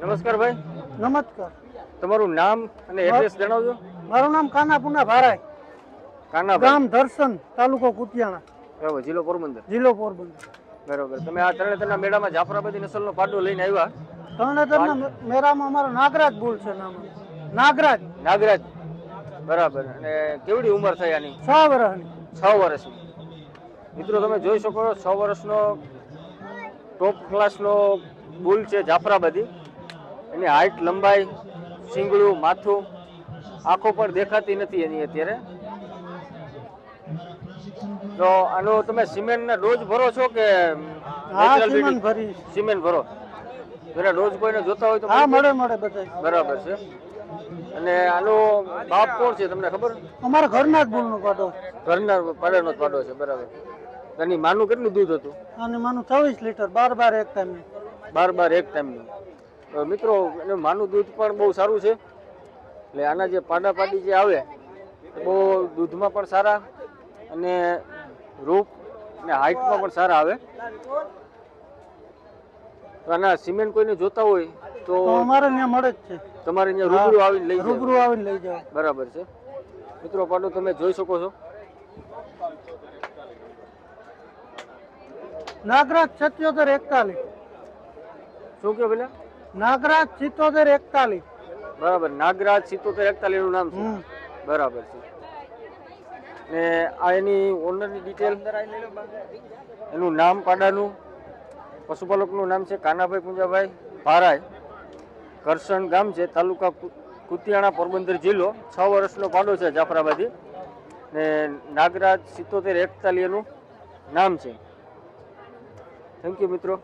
નમસ્કાર ભાઈ. નમસ્કાર. તમારું નામ અને એડ્રેસ જણાવજો. મારું નામ કાનાપુના ભારાય, કાનાભાઈ, ગામ ધરસન, તાલુકો કુતિયાણા, બરાબર, જિલ્લો પોરબંદર. જિલ્લો પોરબંદર. બરાબર. તમે આ તરણેતરના મેળામાં જાફરાબાદી નસલનો પાડો લઈને આવ્યા. તરણેતરના મેળામાં અમારો નાગરાજ બોલ છે નામ. નાગરાજ. નાગરાજ, બરાબર. અને કેવડી ઉંમર થઈ આની? 6 વર્ષની. 6 વર્ષની. મિત્રો તમે જોઈ શકો છો 6 વર્ષનો ટોપ ક્લાસનો બુલ છે જાફરાબાદી. એની હાઈટ, લંબાઈ, શીંગડું, માથું, આંખો પણ દેખાતી નથી એની અત્યારે. તો આનો તમે સિમેન્ટના ડોઝ ભરો છો કે હા, natural સિમેન્ટ breeding? ભરી. સિમેન્ટ ભરો. એના ડોઝ કોઈને જોતા હોય તો હા, મળી મળે બધાય. બરાબર છે. અને આનો બાપ કોણ છે તમને ખબર? અમારા ઘરના જ બોલનો પાડો. ઘરના પાડાનો જ પાડો છે, બરાબર. એની માનું કેટલું દૂધ હતું? અને માનું 24 લીટર, 12 એક ટાઈમ. 12 એક ટાઈમનું. તો મિત્રો એનું માનું દૂધ પણ બહુ સારું છે. એટલે આના જે પાડા પાડી જે આવે એ બહુ દૂધમાં પણ સારા અને રૂપ અને હાઈટમાં પણ સારા આવે. તો આના સિમેન્ટ કોઈને જોતા હોય તો તો અમારે ત્યાં મળે જ છે. તમારે અહીંયા રૂબરૂ આવીને લઈ જાઓ. રૂબરૂ આવીને લઈ જાઓ. બરાબર છે. મિત્રો પાડો તમે જોઈ શકો છો. નાગરાજ 7741. શું કહો પેલા? નાગરાજ 7741. બરાબર, નાગરાજ 7741 નું નામ છે. બરાબર છે. ને આ એની ઓનરની ડિટેલ, એનું નામ, પાડાનું, પશુપાલકનું નામ છે કાનાભાઈ પૂંજાભાઈ ભારાય, કરસણ ગામ છે, તાલુકા કુતિયાણા, પોરબંદર જિલ્લો. 6 વર્ષનો પાડો છે જાફરાબાદી. ને નાગરાજ 7741 એનું નામ છે. થેન્ક યુ મિત્રો.